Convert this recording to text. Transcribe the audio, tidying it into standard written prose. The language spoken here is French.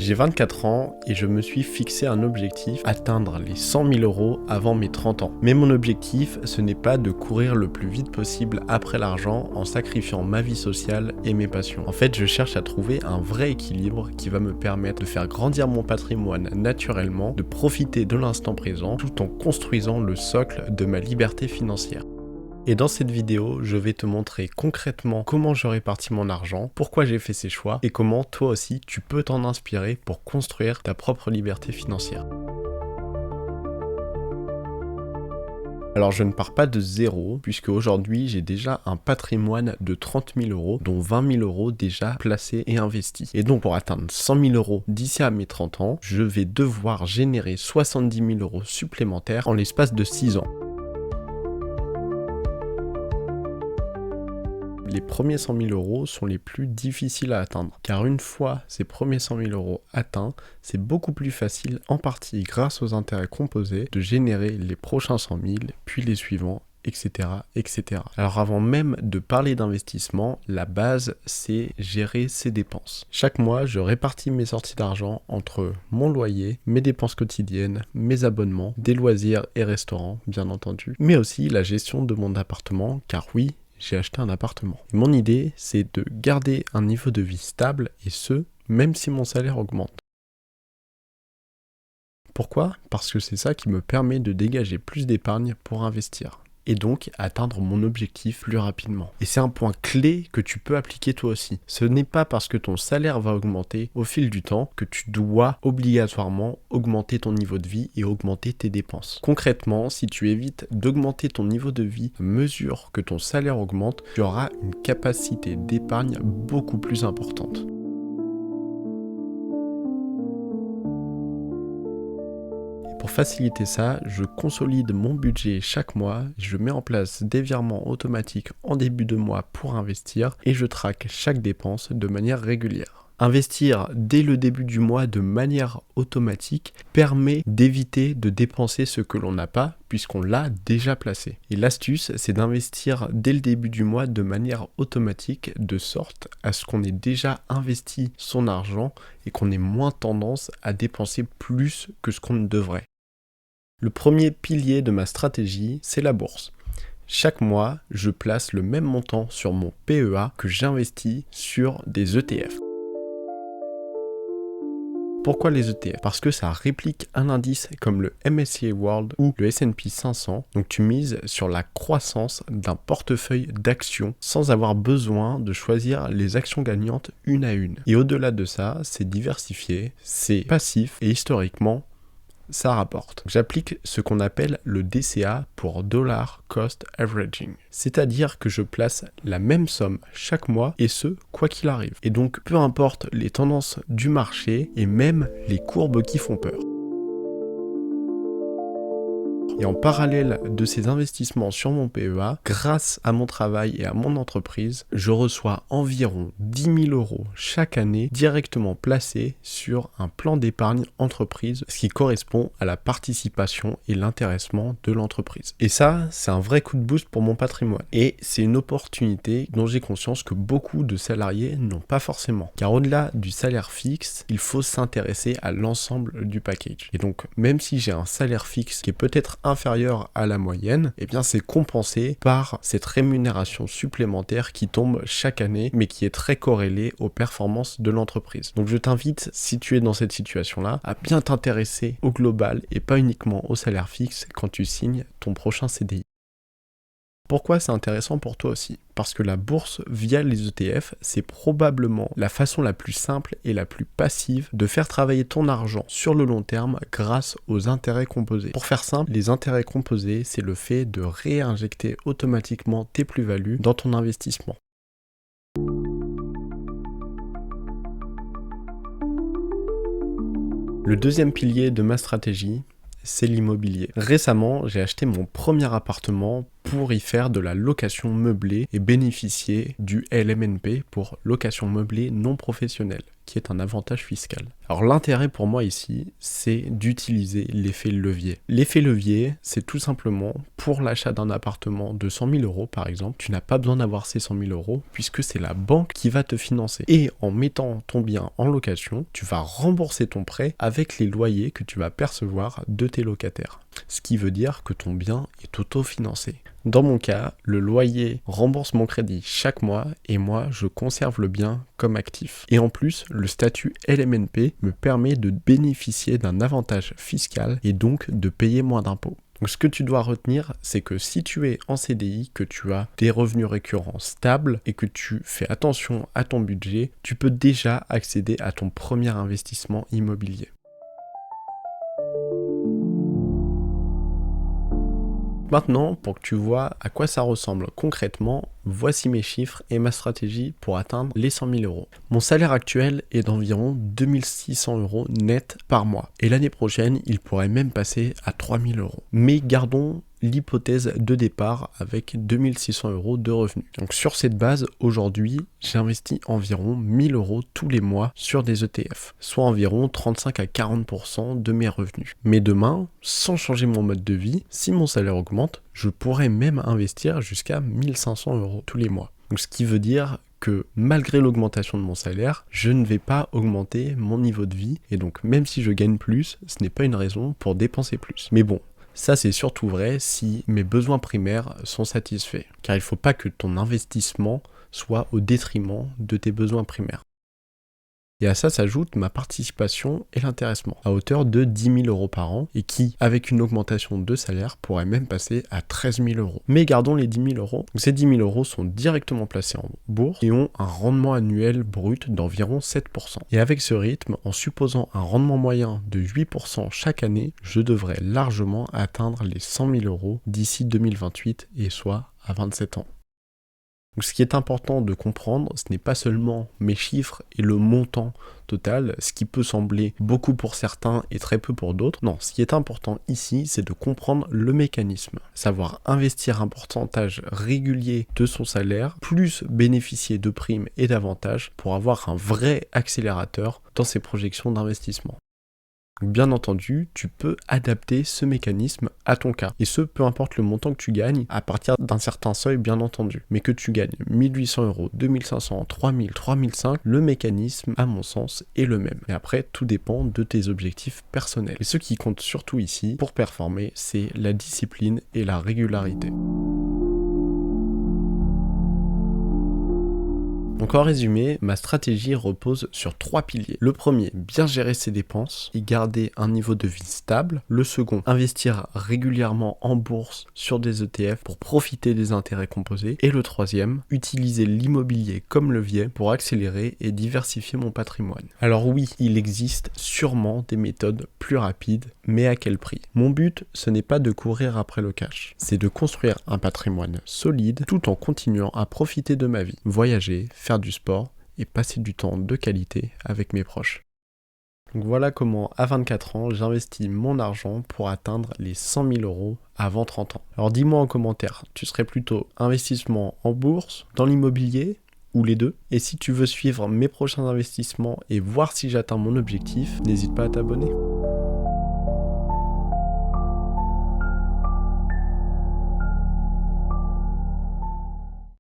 J'ai 24 ans et je me suis fixé un objectif, atteindre les 100 000 € avant mes 30 ans. Mais mon objectif, ce n'est pas de courir le plus vite possible après l'argent en sacrifiant ma vie sociale et mes passions. En fait, je cherche à trouver un vrai équilibre qui va me permettre de faire grandir mon patrimoine naturellement, de profiter de l'instant présent, tout en construisant le socle de ma liberté financière. Et dans cette vidéo, je vais te montrer concrètement comment je répartis mon argent, pourquoi j'ai fait ces choix et comment toi aussi tu peux t'en inspirer pour construire ta propre liberté financière. Alors je ne pars pas de zéro, puisque aujourd'hui j'ai déjà un patrimoine de 30 000 €, dont 20 000 € déjà placés et investis. Et donc pour atteindre 100 000 € d'ici à mes 30 ans, je vais devoir générer 70 000 € supplémentaires en l'espace de 6 ans. Les premiers 100 000 € sont les plus difficiles à atteindre, car une fois ces premiers 100 000 € atteints, c'est beaucoup plus facile, en partie grâce aux intérêts composés, de générer les prochains 100 000, puis les suivants, etc., etc. Alors avant même de parler d'investissement, la base, c'est gérer ses dépenses. Chaque mois, je répartis mes sorties d'argent entre mon loyer, mes dépenses quotidiennes, mes abonnements, des loisirs et restaurants, bien entendu, mais aussi la gestion de mon appartement, car oui, j'ai acheté un appartement. Mon idée, c'est de garder un niveau de vie stable, et ce, même si mon salaire augmente. Pourquoi ? Parce que c'est ça qui me permet de dégager plus d'épargne pour investir, et donc atteindre mon objectif plus rapidement. Et c'est un point clé que tu peux appliquer toi aussi. Ce n'est pas parce que ton salaire va augmenter au fil du temps que tu dois obligatoirement augmenter ton niveau de vie et augmenter tes dépenses. Concrètement, si tu évites d'augmenter ton niveau de vie à mesure que ton salaire augmente, tu auras une capacité d'épargne beaucoup plus importante. Pour faciliter ça, je consolide mon budget chaque mois, je mets en place des virements automatiques en début de mois pour investir et je traque chaque dépense de manière régulière. Investir dès le début du mois de manière automatique permet d'éviter de dépenser ce que l'on n'a pas puisqu'on l'a déjà placé. Et l'astuce, c'est d'investir dès le début du mois de manière automatique de sorte à ce qu'on ait déjà investi son argent et qu'on ait moins tendance à dépenser plus que ce qu'on ne devrait. Le premier pilier de ma stratégie, c'est la bourse. Chaque mois, je place le même montant sur mon PEA que j'investis sur des ETF. Pourquoi les ETF ? Parce que ça réplique un indice comme le MSCI World ou le S&P 500, donc tu mises sur la croissance d'un portefeuille d'actions sans avoir besoin de choisir les actions gagnantes une à une. Et au-delà de ça, c'est diversifié, c'est passif et historiquement, ça rapporte. J'applique ce qu'on appelle le DCA pour Dollar Cost Averaging. C'est-à-dire que je place la même somme chaque mois et ce, quoi qu'il arrive. Et donc, peu importe les tendances du marché et même les courbes qui font peur. Et en parallèle de ces investissements sur mon PEA, grâce à mon travail et à mon entreprise, je reçois environ 10 000 € chaque année directement placés sur un plan d'épargne entreprise, ce qui correspond à la participation et l'intéressement de l'entreprise. Et ça, c'est un vrai coup de boost pour mon patrimoine. Et c'est une opportunité dont j'ai conscience que beaucoup de salariés n'ont pas forcément. Car au-delà du salaire fixe, il faut s'intéresser à l'ensemble du package. Et donc, même si j'ai un salaire fixe qui est peut-être inférieur à la moyenne, eh bien c'est compensé par cette rémunération supplémentaire qui tombe chaque année, mais qui est très corrélée aux performances de l'entreprise. Donc je t'invite, si tu es dans cette situation-là, à bien t'intéresser au global et pas uniquement au salaire fixe quand tu signes ton prochain CDI. Pourquoi c'est intéressant pour toi aussi ? Parce que la bourse via les ETF, c'est probablement la façon la plus simple et la plus passive de faire travailler ton argent sur le long terme grâce aux intérêts composés. Pour faire simple, les intérêts composés, c'est le fait de réinjecter automatiquement tes plus-values dans ton investissement. Le deuxième pilier de ma stratégie, c'est l'immobilier. Récemment, j'ai acheté mon premier appartement pour y faire de la location meublée et bénéficier du LMNP pour location meublée non professionnelle, qui est un avantage fiscal. Alors l'intérêt pour moi ici, c'est d'utiliser l'effet levier. L'effet levier, c'est tout simplement pour l'achat d'un appartement de 100 000 euros par exemple, tu n'as pas besoin d'avoir ces 100 000 euros puisque c'est la banque qui va te financer. Et en mettant ton bien en location, tu vas rembourser ton prêt avec les loyers que tu vas percevoir de tes locataires. Ce qui veut dire que ton bien est autofinancé. Dans mon cas, le loyer rembourse mon crédit chaque mois et moi, je conserve le bien comme actif. Et en plus, le statut LMNP me permet de bénéficier d'un avantage fiscal et donc de payer moins d'impôts. Donc ce que tu dois retenir, c'est que si tu es en CDI, que tu as des revenus récurrents stables et que tu fais attention à ton budget, tu peux déjà accéder à ton premier investissement immobilier. Maintenant, pour que tu vois à quoi ça ressemble concrètement, voici mes chiffres et ma stratégie pour atteindre les 100 000 euros. Mon salaire actuel est d'environ 2 600 euros net par mois. Et l'année prochaine, il pourrait même passer à 3 000 euros. Mais gardons l'hypothèse de départ avec 2 600 euros de revenus. Donc sur cette base, aujourd'hui, j'investis environ 1 000 euros tous les mois sur des ETF, soit environ 35 à 40% de mes revenus. Mais demain, sans changer mon mode de vie, si mon salaire augmente, je pourrais même investir jusqu'à 1 500 euros tous les mois. Donc ce qui veut dire que malgré l'augmentation de mon salaire, je ne vais pas augmenter mon niveau de vie et donc même si je gagne plus, ce n'est pas une raison pour dépenser plus. Mais bon, ça c'est surtout vrai si mes besoins primaires sont satisfaits, car il ne faut pas que ton investissement soit au détriment de tes besoins primaires. Et à ça s'ajoute ma participation et l'intéressement, à hauteur de 10 000 euros par an, et qui, avec une augmentation de salaire, pourrait même passer à 13 000 euros. Mais gardons les 10 000 euros. Donc ces 10 000 euros sont directement placés en bourse et ont un rendement annuel brut d'environ 7%. Et avec ce rythme, en supposant un rendement moyen de 8% chaque année, je devrais largement atteindre les 100 000 euros d'ici 2028, et soit à 27 ans. Donc ce qui est important de comprendre, ce n'est pas seulement mes chiffres et le montant total, ce qui peut sembler beaucoup pour certains et très peu pour d'autres. Non, ce qui est important ici, c'est de comprendre le mécanisme. Savoir investir un pourcentage régulier de son salaire, plus bénéficier de primes et d'avantages pour avoir un vrai accélérateur dans ses projections d'investissement. Bien entendu, tu peux adapter ce mécanisme à ton cas. Et ce, peu importe le montant que tu gagnes, à partir d'un certain seuil, bien entendu. Mais que tu gagnes 1 800 euros, 2 500, 3 000, 3 500, le mécanisme, à mon sens, est le même. Et après, tout dépend de tes objectifs personnels. Et ce qui compte surtout ici, pour performer, c'est la discipline et la régularité. Donc en résumé, ma stratégie repose sur 3 piliers. Le premier, bien gérer ses dépenses et garder un niveau de vie stable. Le second, investir régulièrement en bourse sur des ETF pour profiter des intérêts composés. Et le troisième, utiliser l'immobilier comme levier pour accélérer et diversifier mon patrimoine. Alors oui, il existe sûrement des méthodes plus rapides, mais à quel prix? Mon but, ce n'est pas de courir après le cash, c'est de construire un patrimoine solide tout en continuant à profiter de ma vie, voyager, faire du sport et passer du temps de qualité avec mes proches. Donc voilà comment à 24 ans j'investis mon argent pour atteindre les 100 000 euros avant 30 ans. Alors dis-moi en commentaire, tu serais plutôt investissement en bourse, dans l'immobilier ou les deux? Et si tu veux suivre mes prochains investissements et voir si j'atteins mon objectif, n'hésite pas à t'abonner.